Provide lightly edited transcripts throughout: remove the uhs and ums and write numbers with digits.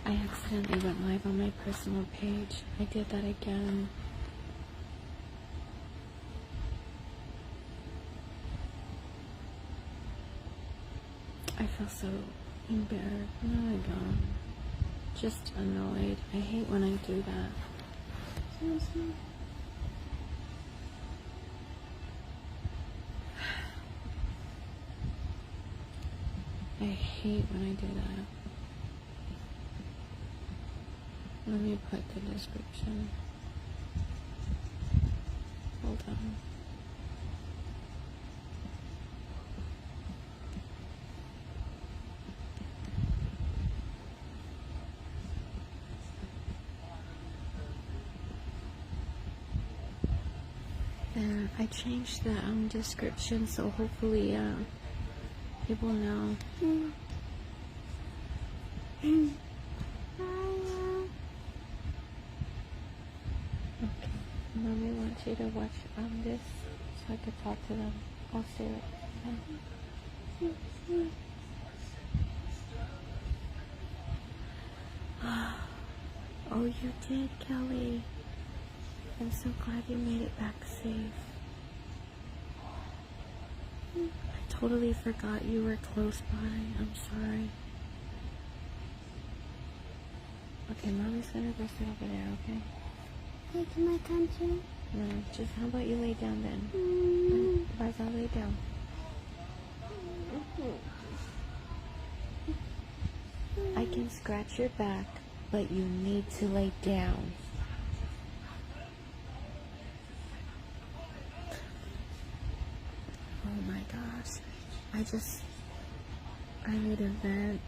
I accidentally went live on my personal page. I did that again. I feel so embarrassed. No, I don't. Just annoyed. I hate when I do that. Seriously. I hate when I do that. Let me put the description. Hold on. There, I changed the description, so hopefully people know. Okay, Mommy wants you to watch this so I could talk to them. I'll stay right there. Oh, you did, Kelly. I'm so glad you made it back safe. I totally forgot you were close by. I'm sorry. Okay, Mommy's gonna go sit over there, okay? Hey, can I come too? No, just how about you lay down then? Razza, lay down. I can scratch your back, but you need to lay down. Oh my gosh. I need a vent.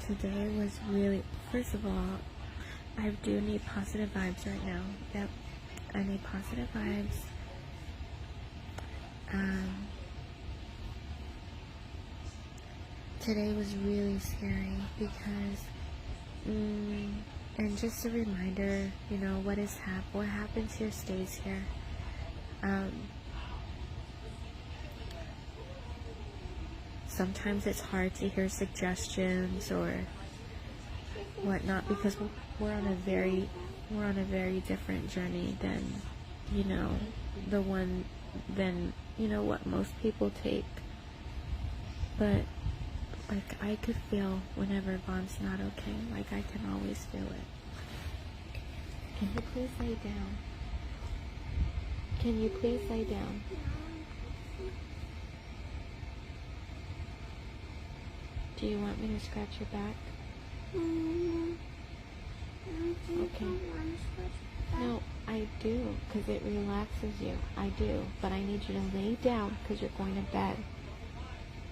Today was really, first of all, I do need positive vibes right now. Yep, I need positive vibes. Today was really scary because, and just a reminder, you know, what happens here stays here. Sometimes it's hard to hear suggestions or whatnot because we're on a very different journey than, you know, what most people take. But like I could feel whenever Vaughn's not okay. Like I can always feel it. Can you please lay down? Can you please lay down? Do you want me to scratch your back? Okay. No, I do, because it relaxes you. I do, but I need you to lay down because you're going to bed.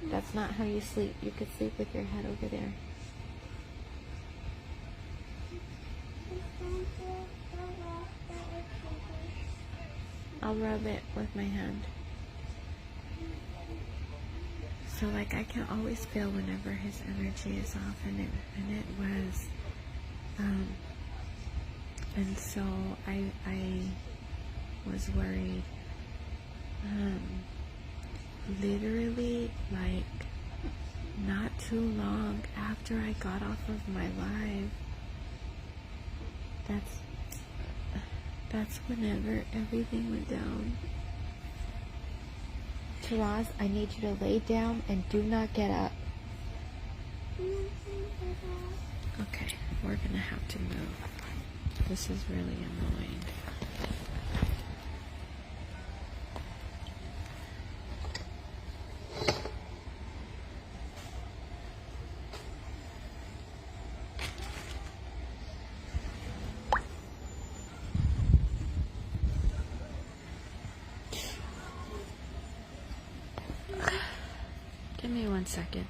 That's not how you sleep. You could sleep with your head over there. I'll rub it with my hand. So like I can always feel whenever his energy is off, and it was, and so I was worried. Literally like not too long after I got off of my live, that's whenever everything went down. Taraz, I need you to lay down and do not get up. Okay, we're gonna have to move. This is really annoying. Give me 1 second.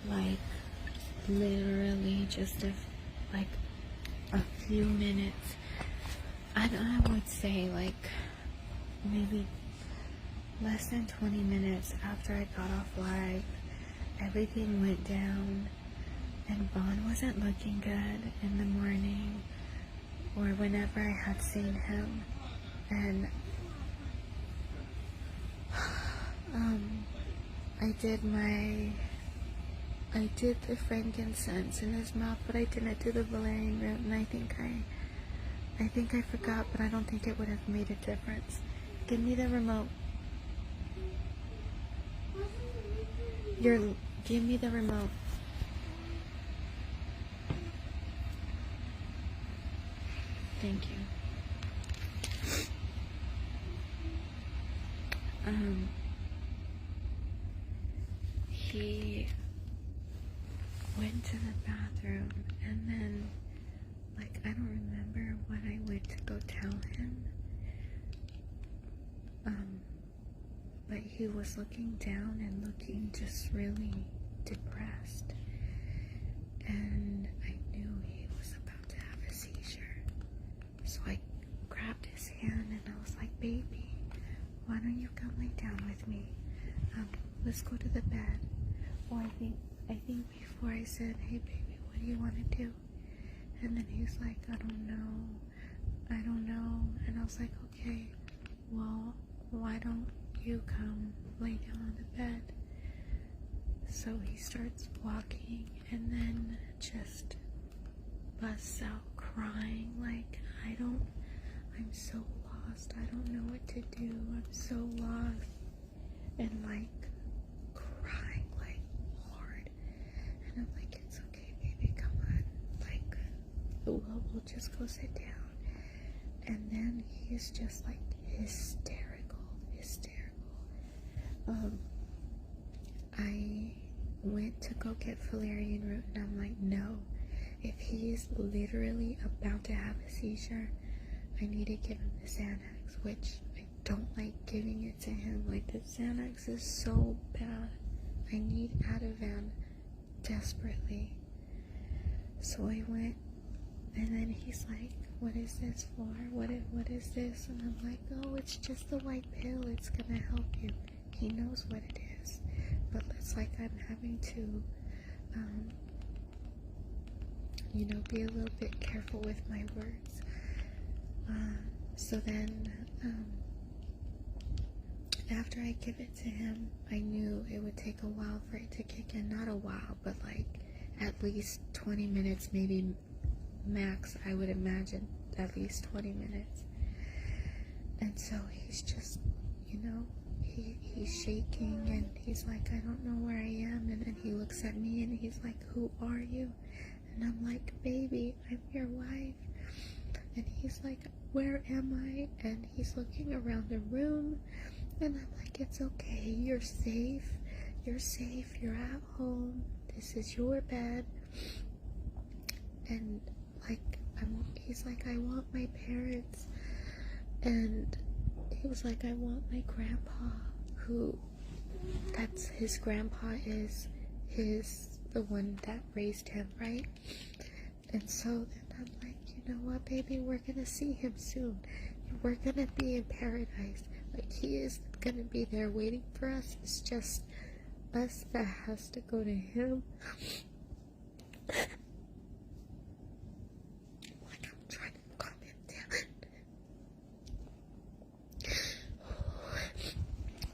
Like, literally just a few minutes. I would say like maybe less than 20 minutes after I got off live, everything went down. And Vaughn wasn't looking good in the morning or whenever I had seen him. And I did the frankincense in his mouth, but I didn't do the valerian root, and I think I forgot, but I don't think it would have made a difference. Give me the remote. Give me the remote. Thank you. He went to the bathroom, and then, like, I don't remember what I went to go tell him. But he was looking down and looking just really depressed. And I knew he was about to have a seizure. So I grabbed his hand and I was like, baby, why don't you come lay down with me? Let's go to the bed. Or I think before I said, hey baby, what do you want to do? And then he's like, I don't know. And I was like, okay, well, why don't you come lay down on the bed? So he starts walking and then just busts out crying like, I'm so lost, I don't know what to do, I'm so lost. And like crying like hard. And I'm like, it's okay baby, come on, like we'll just go sit down. And then he's just like hysterical. I went to go get valerian root and I'm like, no, if he's literally about to have a seizure, I need to give him the Xanax, which I don't like giving it to him. Like, the Xanax is so bad. I need Ativan desperately. So I went, and then he's like, what is this for? What is this? And I'm like, oh, it's just a white pill. It's gonna help you. He knows what it is. But it's like I'm having to, be a little bit careful with my words. So then, after I give it to him, I knew it would take a while for it to kick in. Not a while, but like at least 20 minutes, maybe max, I would imagine at least 20 minutes. And so he's just, he's shaking and he's like, I don't know where I am. And then he looks at me and he's like, who are you? And I'm like, baby, I'm your wife. And he's like, where am I? And he's looking around the room. And I'm like, it's okay, you're safe, you're at home, this is your bed. And like, he's like, I want my parents. And he was like, I want my grandpa, that's his grandpa is the one that raised him, right? And so then I'm like, you know what, baby, we're gonna see him soon. We're gonna be in paradise. Like, he is gonna be there waiting for us. It's just us that has to go to him. Like, I'm trying to calm him down.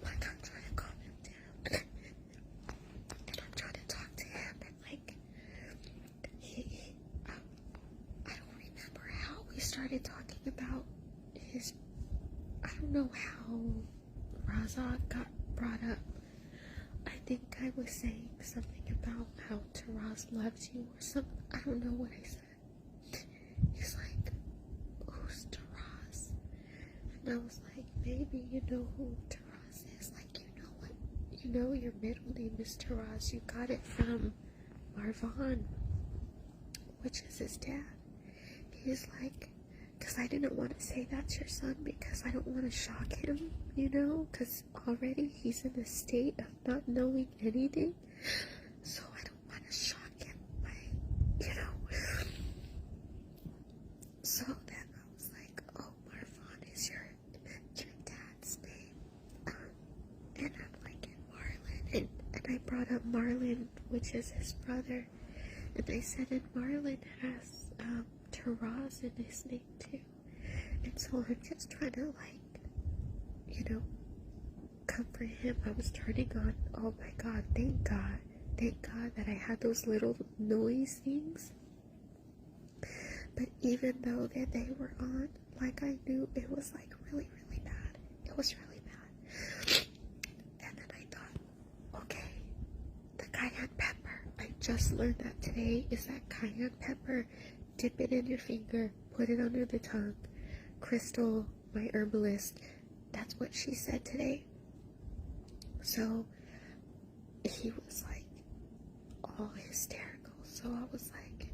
Like, I'm trying to calm him down. And I'm trying to talk to him. And like, I don't remember how we started talking about his, I don't know how Razza got brought up. I think I was saying something about how Taraz loves you or something. I don't know what I said. He's like, who's Taraz? And I was like, baby, you know who Taraz is. Like, you know what? You know your middle name is Taraz. You got it from Marvin, which is his dad. He's like, because I didn't want to say that's your son because I don't want to shock him, because already he's in a state of not knowing anything. So I don't want to shock him by, So then I was like, oh, Marvin is your dad's name. And I'm like, and Marlon. And I brought up Marlon, which is his brother. And I said, and Marlon has Taraz in his name too. And so I'm just trying to, like, you know, comfort him. I was turning on, oh my God, thank God that I had those little noise things. But even though that they were on, like, I knew it was like really, really bad. It was really bad. And then I thought, okay, the cayenne pepper. I just learned that today is that cayenne pepper. Dip it in your finger, put it under the tongue. Crystal, my herbalist, that's what she said today. So he was like all hysterical. So I was like,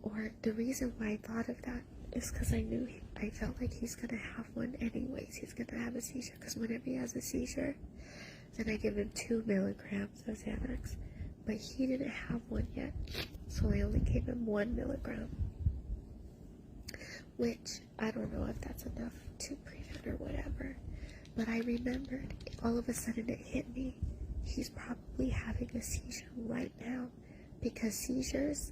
or the reason why I thought of that is because I felt like he's gonna have one anyways. He's gonna have a seizure, because whenever he has a seizure, then I give him 2 milligrams of Xanax. But he didn't have one yet, so I only gave him 1 milligram. Which, I don't know if that's enough to prevent or whatever. But I remembered, all of a sudden it hit me. He's probably having a seizure right now. Because seizures,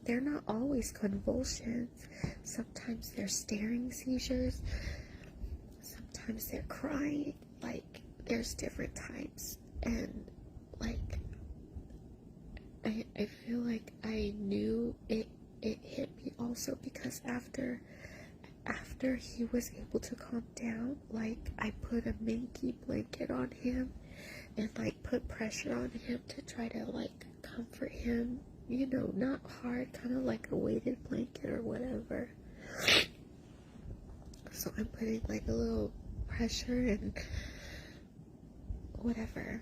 they're not always convulsions. Sometimes they're staring seizures. Sometimes they're crying. Like, there's different types. And, like, I feel like I knew it hit me also because after he was able to calm down, like, I put a minky blanket on him and, like, put pressure on him to try to, like, comfort him, you know, not hard, kind of like a weighted blanket or whatever. So I'm putting, like, a little pressure and whatever.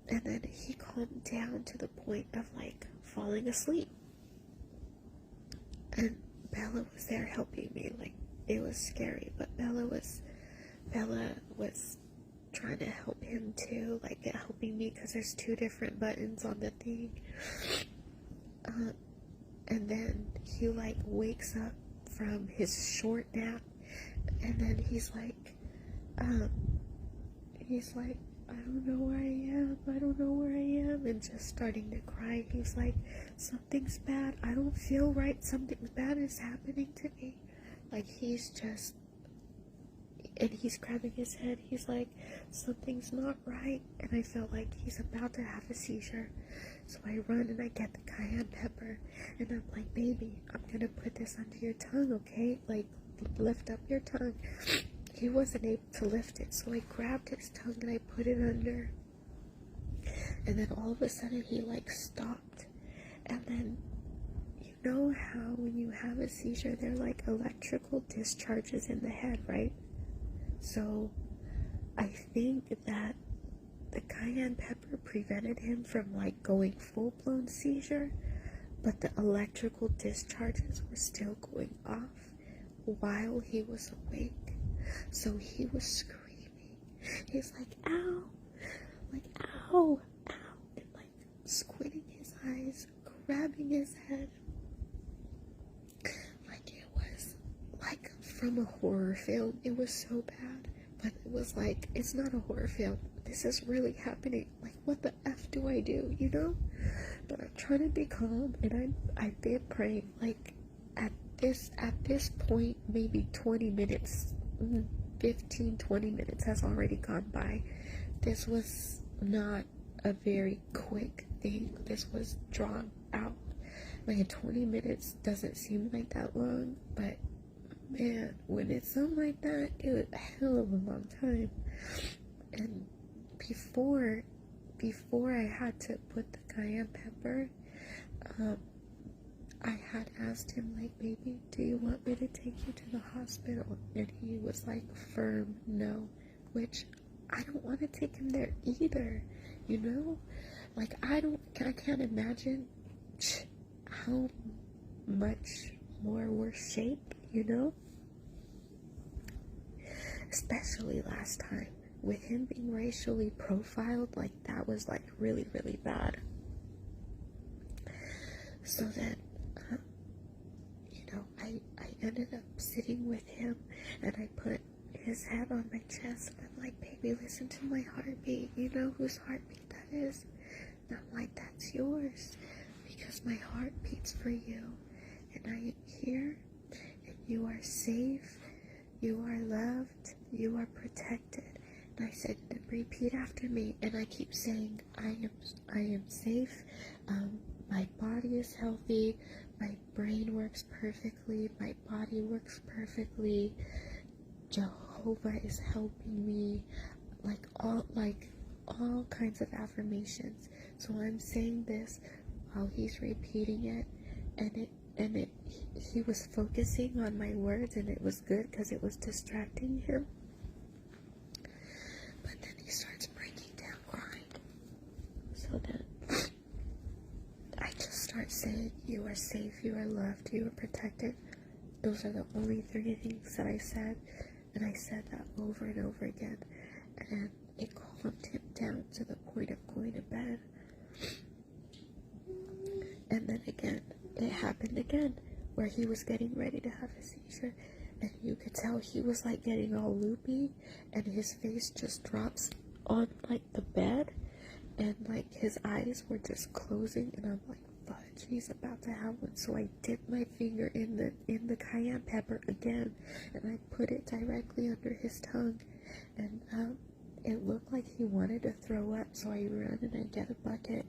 And then he calmed down to the point of, like, falling asleep. And Bella was there helping me. Like, it was scary, but Bella was trying to help him too, like, helping me, because there's 2 different buttons on the thing. And then he, like, wakes up from his short nap, and then he's like, I don't know where I am, and just starting to cry. He's like, something's bad, I don't feel right, something bad is happening to me. Like, he's just, and he's grabbing his head, he's like, something's not right, and I felt like he's about to have a seizure. So I run and I get the cayenne pepper, and I'm like, baby, I'm gonna put this under your tongue, okay? Like, lift up your tongue. He wasn't able to lift it, so I grabbed his tongue and I put it under. And then all of a sudden he, like, stopped. And then, you know how when you have a seizure, there are, like, electrical discharges in the head, right? So I think that the cayenne pepper prevented him from, like, going full-blown seizure, but the electrical discharges were still going off while he was awake. So he was screaming. He's like, ow, like, ow, ow, and, like, squinting his eyes, grabbing his head. Like, it was like from a horror film. It was so bad, but it was like, it's not a horror film. This is really happening. Like, what the F do I do, you know? But I'm trying to be calm, and I've been praying. Like, at this point, maybe 20 minutes, 15-20 minutes has already gone by. This was not a very quick thing. This was drawn out. Like, 20 minutes doesn't seem like that long, but man, when it's something like that, it was a hell of a long time. And before I had to put the cayenne pepper, I had asked him, like, baby, do you want me to take you to the hospital? And he was like, firm no, which I don't want to take him there either, you know? Like, I can't imagine how much more worse shape, you know? Especially last time, with him being racially profiled, like, that was, like, really, really bad. So then, I ended up sitting with him, and I put his head on my chest, and I'm like, baby, listen to my heartbeat. You know whose heartbeat that is? And I'm like, that's yours. because my heart beats for you, and I am here, and you are safe, you are loved, you are protected. And I said, repeat after me, and I keep saying, I am safe, my body is healthy, my brain works perfectly, my body works perfectly, Jehovah is helping me, all kinds of affirmations. So I'm saying this while he's repeating it, and he was focusing on my words, and it was good because it was distracting him. But then he starts breaking down crying. So then I just start saying, you are safe, you are loved, you are protected. Those are the only 3 things that I said, and I said that over and over again, and it calmed him down to the point of going to bed. And then again, it happened again, where he was getting ready to have a seizure, and you could tell he was like getting all loopy, and his face just drops on like the bed, and like his eyes were just closing, and I'm like, fudge, he's about to have one. So I dipped my finger in the cayenne pepper again, and I put it directly under his tongue, and it looked like he wanted to throw up. So I run and I get a bucket,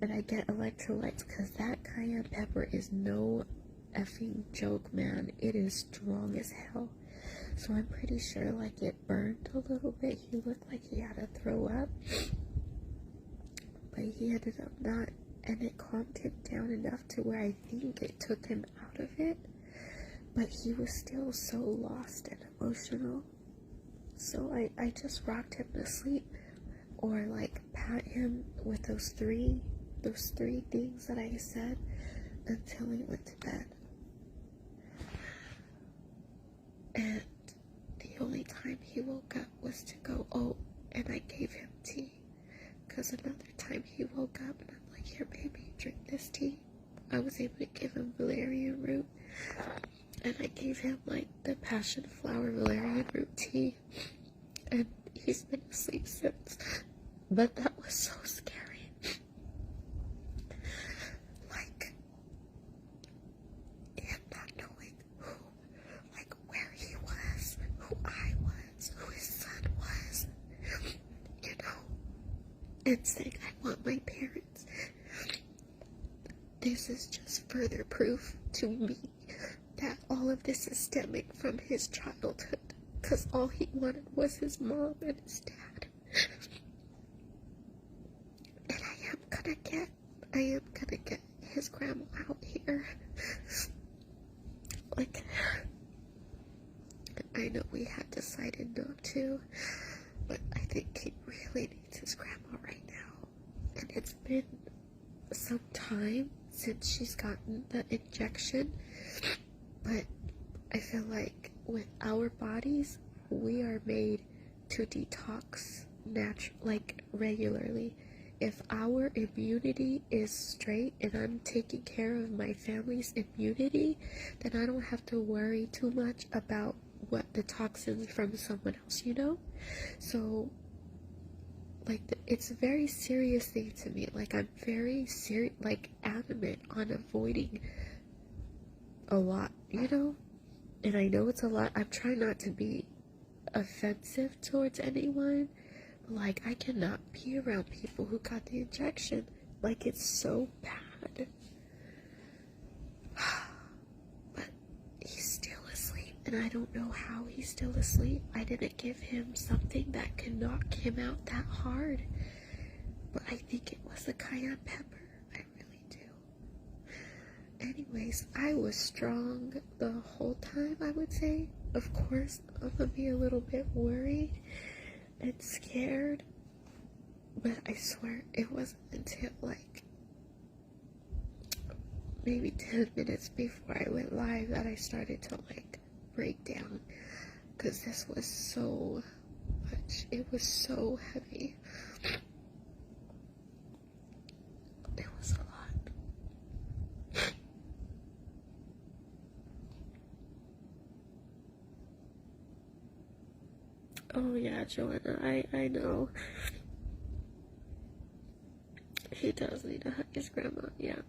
and I get electrolytes, because that cayenne pepper is no effing joke, man. It is strong as hell. So I'm pretty sure like it burned a little bit. He looked like he had to throw up, but he ended up not, and it calmed him down enough to where I think it took him out of it, but he was still so lost and emotional. So I just rocked him to sleep, or like pat him with those three things that I said until he went to bed. And the only time he woke up was to go, oh, and I gave him tea. Because another time he woke up and I'm like, here baby, drink this tea. I was able to give him valerian root, and I gave him like the passion flower valerian root tea, and he's been asleep since. But that was so scary. Like, him not knowing who, like where he was, who I was, who his son was, you know, and saying, I want my parents. This is just further proof to me that all of this is stemming from his childhood, because all he wanted was his mom and his dad. And I am gonna get his grandma out here. Like, I know we had decided not to, but I think he really needs his grandma right now. And it's been some time since she's gotten the injection, but I feel like with our bodies, we are made to detox regularly. If our immunity is straight and I'm taking care of my family's immunity, then I don't have to worry too much about what the toxins from someone else, you know? So like, it's a very serious thing to me. Like, I'm very adamant on avoiding a lot, you know? And I know it's a lot. I'm trying not to be offensive towards anyone, but like, I cannot be around people who got the injection. Like, it's so bad. But he's still asleep, and I don't know how he's still asleep. I didn't give him something that could knock him out that hard, but I think it was the cayenne pepper. I really do. Anyways, I was strong the whole time, I would say. Of course, I'm gonna be a little bit worried and scared, but I swear it wasn't until like maybe 10 minutes before I went live that I started to like break down, because this was so much. It was so heavy. It was a lot. Oh yeah, Joanna, I know. He does need to hug his grandma, yeah.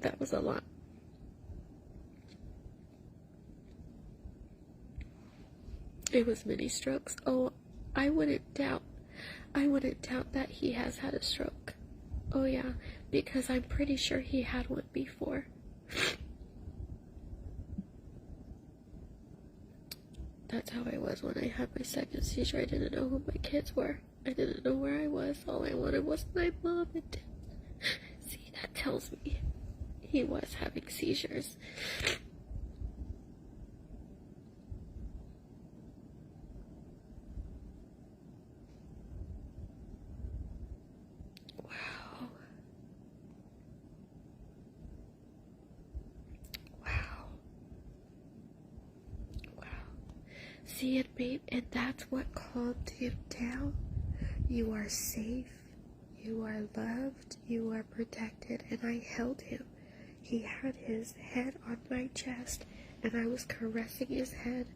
That was a lot. It was many strokes. Oh, I wouldn't doubt that he has had a stroke. Oh yeah, because I'm pretty sure he had one before. That's how I was when I had my second seizure. I didn't know who my kids were. I didn't know where I was. All I wanted was my mom and dad. See, that tells me he was having seizures. Wow. Wow. Wow. See, and that's what calmed him down. You are safe. You are loved. You are protected. And I held him. He had his head on my chest, and I was caressing his head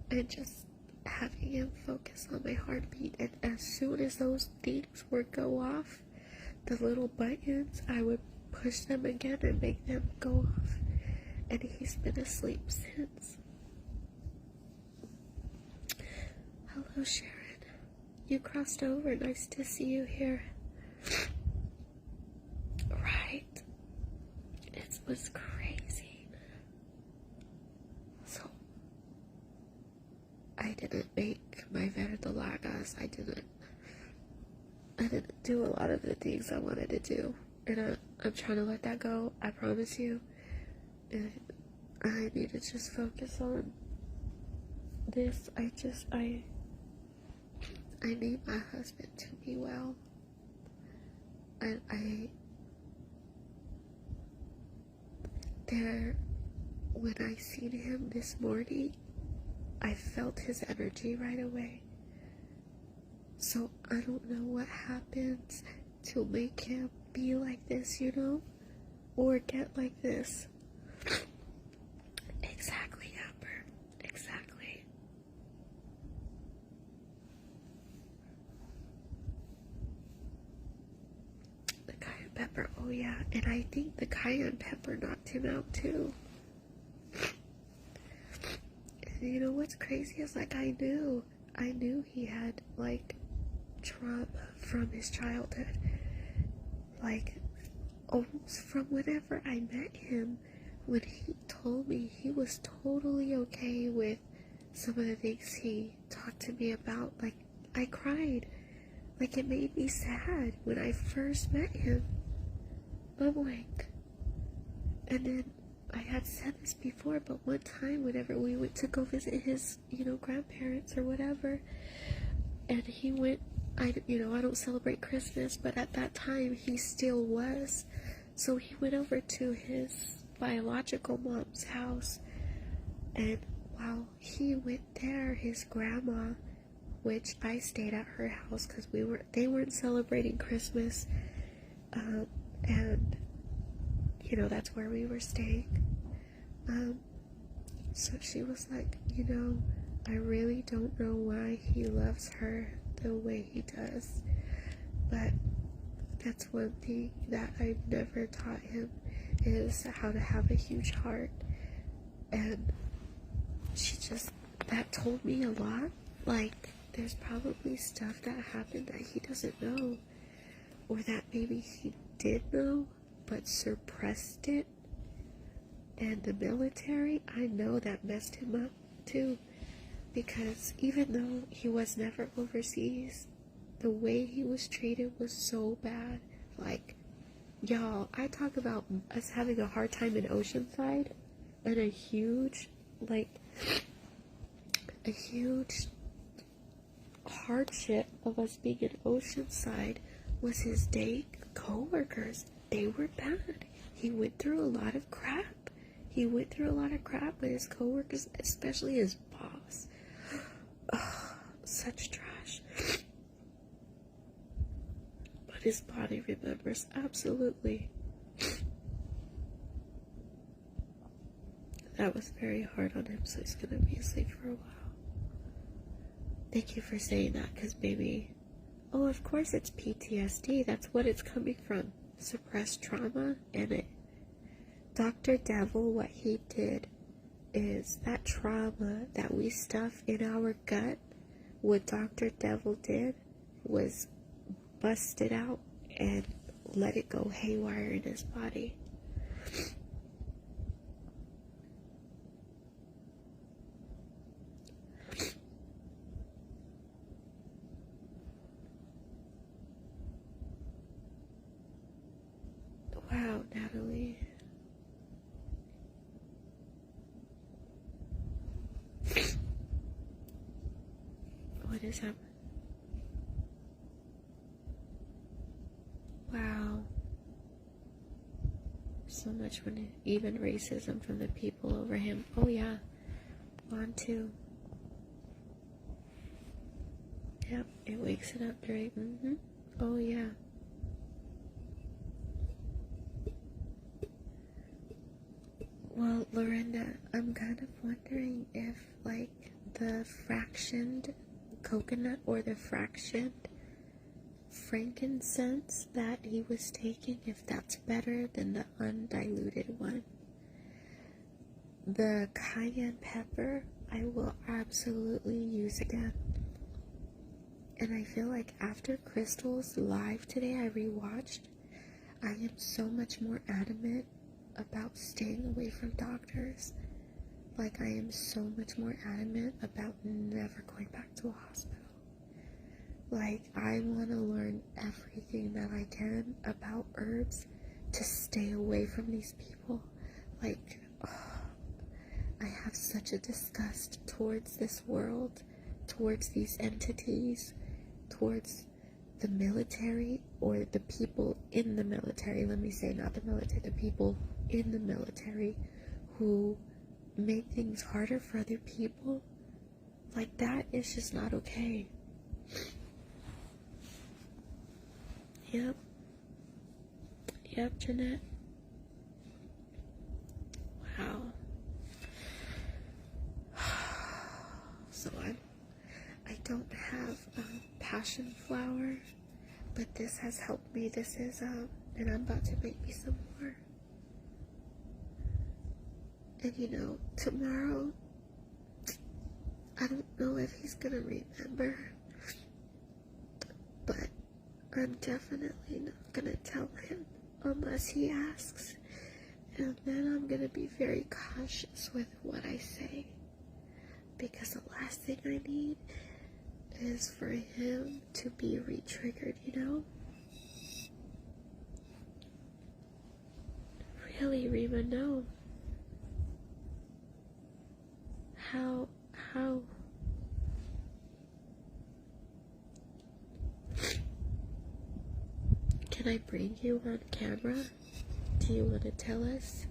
and just having him focus on my heartbeat. And as soon as those things would go off, the little buttons, I would push them again and make them go off. And he's been asleep since. Hello, Sharon. You crossed over. Nice to see you here. Right. It was crazy. So, I didn't make my verdolagas. I didn't do a lot of the things I wanted to do. And I'm trying to let that go. I promise you. And I need to just focus on this. I need my husband to be well. And when I seen him this morning, I felt his energy right away. So I don't know what happens to make him be like this, or get like this. Exactly, Amber. Exactly. The cayenne pepper, oh yeah, and I think the cayenne pepper knocked him out too. And you know what's crazy is, like, I knew he had, like, trauma from his childhood. Like, almost from whenever I met him, when he told me he was totally okay with some of the things he talked to me about. Like, I cried. Like, it made me sad when I first met him. I'm like, and then I had said this before, but one time whenever we went to go visit his, grandparents or whatever, and he went, I don't celebrate Christmas, but at that time he still was. So he went over to his biological mom's house, and while he went there, his grandma, which I stayed at her house because they weren't celebrating Christmas, and that's where we were staying. So she was like, I really don't know why he loves her the way he does, but that's one thing that I've never taught him, is how to have a huge heart. And that told me a lot. Like, there's probably stuff that happened that he doesn't know, or that maybe he did know but suppressed it. And the military, I know that messed him up too, because even though he was never overseas, the way he was treated was so bad. Like, y'all, I talk about us having a hard time in Oceanside, and a huge hardship of us being in Oceanside was his day co-workers. They were bad. He went through a lot of crap. With his co-workers, especially his boss. Oh, such trash. But his body remembers, absolutely. That was very hard on him, so he's gonna be asleep for a while. Thank you for saying that, because maybe... Oh, of course it's PTSD. That's what it's coming from. Suppressed trauma, and Dr. Devil, what he did is that trauma that we stuff in our gut, what Dr. Devil did was bust it out and let it go haywire in his body. Wow, Natalie. What is happening? Wow. So much even racism from the people over him. Oh yeah. On too. Yep, it wakes it up, Dre. Oh yeah. Well, Lorinda, I'm kind of wondering if, like, the fractioned coconut or the fractioned frankincense that he was taking, if that's better than the undiluted one. The cayenne pepper, I will absolutely use again. And I feel like after Crystal's live today, I rewatched, I am so much more adamant about staying away from doctors. Like, I am so much more adamant about never going back to a hospital. Like, I want to learn everything that I can about herbs to stay away from these people. Like, I have such a disgust towards this world, towards these entities, towards the military, or the people in the military. Let me say, not the military, the people in the military who make things harder for other people. Like, that is just not okay. Yep, Jeanette. Wow. So I don't have passion flower, but this has helped me. This is and I'm about to make me some more. And you know, tomorrow, I don't know if he's gonna remember, but I'm definitely not gonna tell him unless he asks. And then I'm gonna be very cautious with what I say, because the last thing I need is for him to be re-triggered, you know? Really, Rima, no. How? Can I bring you on camera? Do you want to tell us?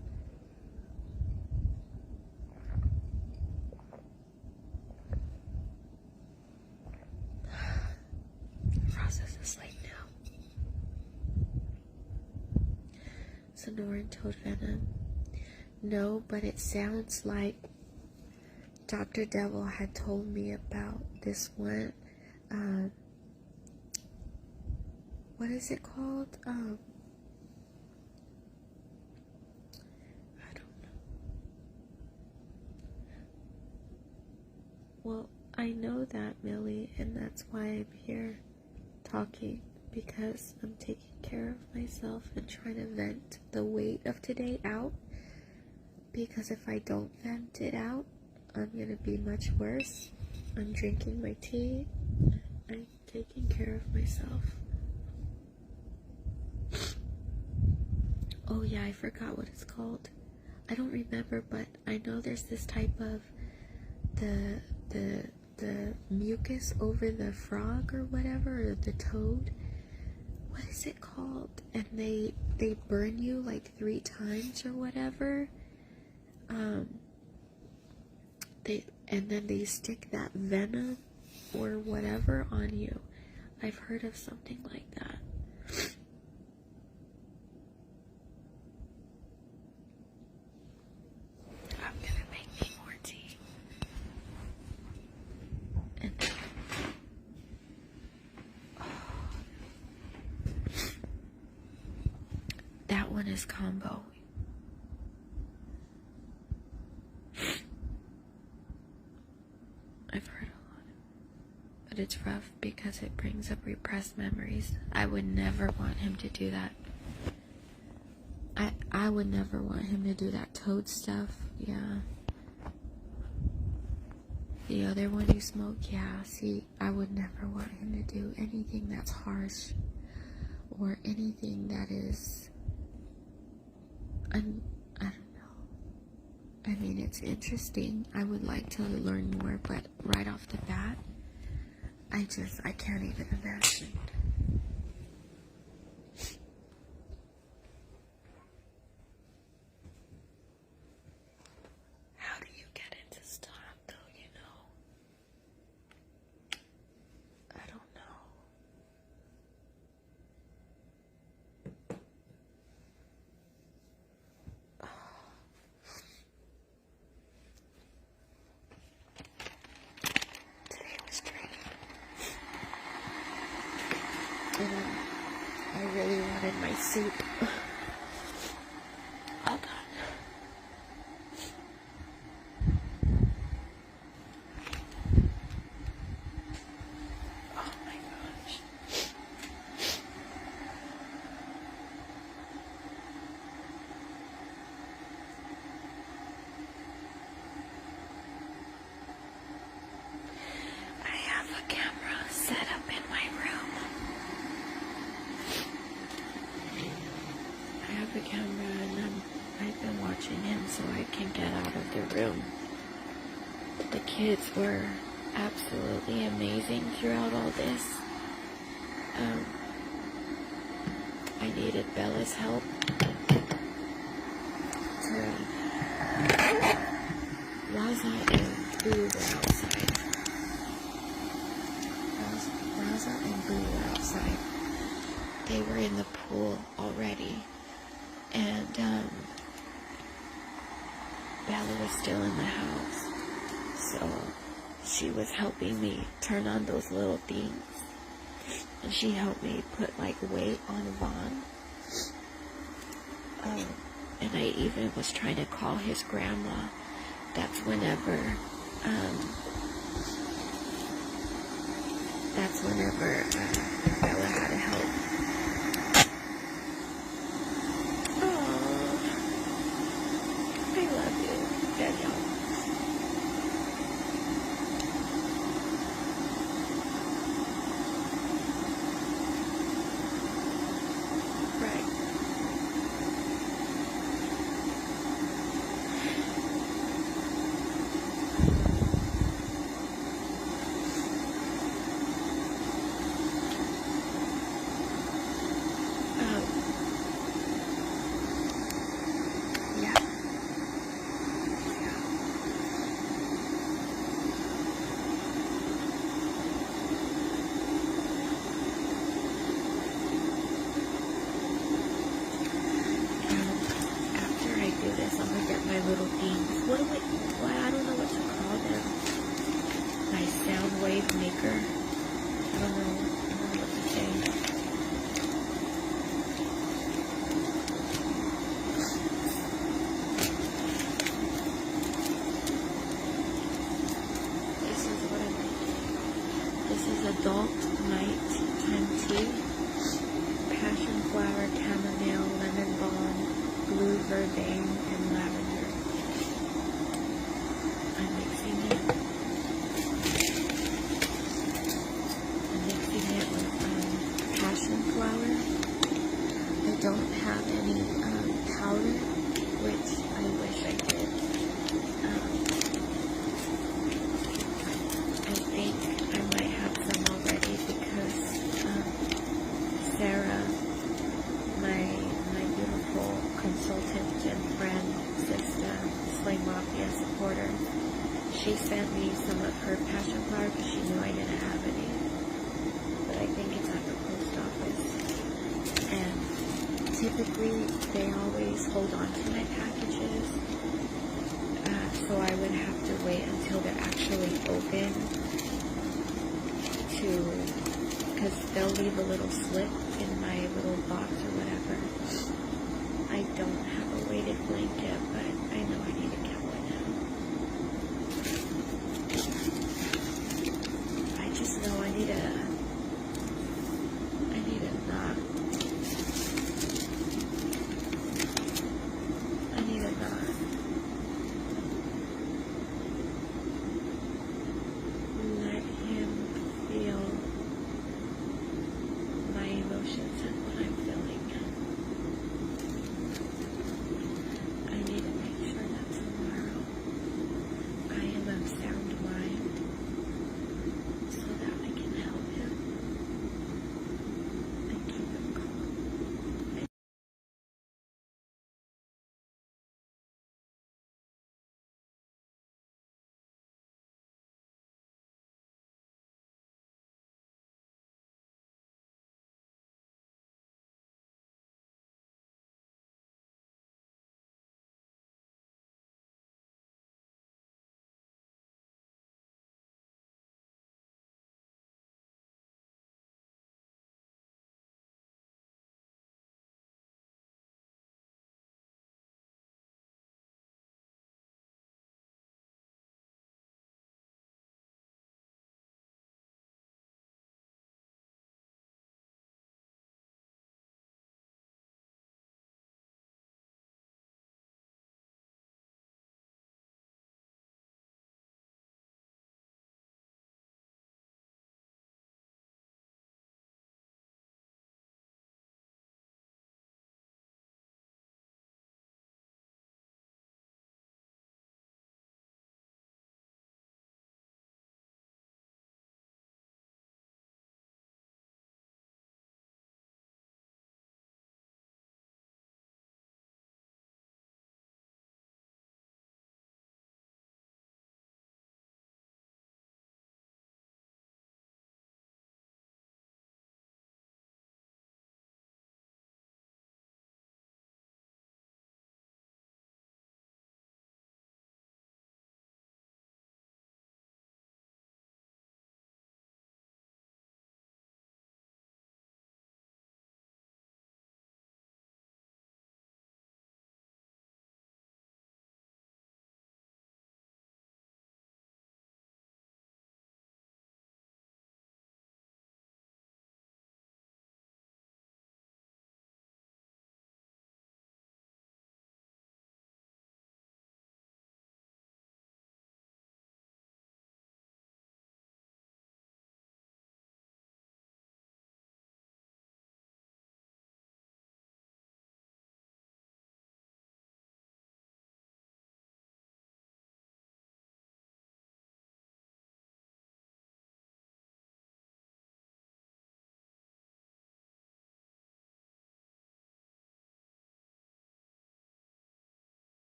Razza's asleep now. Sonoran told Venom, no, but it sounds like Dr. Devil had told me about this one, what is it called? I don't know. Well, I know that, Millie, and that's why I'm here talking, because I'm taking care of myself and trying to vent the weight of today out, because if I don't vent it out, I'm gonna be much worse. I'm drinking my tea. I'm taking care of myself. Oh yeah, I forgot what it's called. I don't remember, but I know there's this type of the mucus over the frog or whatever, or the toad. What is it called? And they burn you like 3 times or whatever. And then they stick that venom or whatever on you. I've heard of something like that. I'm gonna make me more tea. And that one is combo. it's rough because it brings up repressed memories. I would never want him to do that. I would never want him to do that toad stuff. Yeah. The other one you smoke, yeah. See, I would never want him to do anything that's harsh or anything that is, I don't know. I mean, it's interesting. I would like to learn more, but right off the bat, I can't even imagine. How do you get into stop, though, you know? I don't know. Today was draining. And I really wanted my soup. Hold on. Oh my gosh. I have a camera set up in my room. I have a camera and I've been watching him so I can get out of the room. The kids were absolutely amazing throughout all this. I needed Bella's help to Razza and Boo were outside. Razza and Boo were outside. They were in the pool already. And Bella was still in the house. So she was helping me turn on those little things. And she helped me put like weight on Vaughn. And I even was trying to call his grandma. That's whenever Bella had to help. Oh, I love you, Danielle. Right. Yeah. After I do this, I'm gonna get my little things. I don't know what to call them. My sound wave maker. I don't know what to say. This is what I'm making. This is adult nighttime tea. Passion flower, chamomile, lemon balm, blue vervain, and lavender. I'm mixing it. I'm mixing it with passion flower. I don't have any powder, which I wish I did. I think I might have some already because Sarah, my beautiful consultant and friend, sister, Slay Mafia supporter, she sent me some of her passion flower because she knew I didn't have any. But I think it's at the post office. And typically, they always hold on to my packages. So I would have to wait until they're actually open because they'll leave a little slip in my little box or whatever. I don't have a weighted blanket, but I know I need to get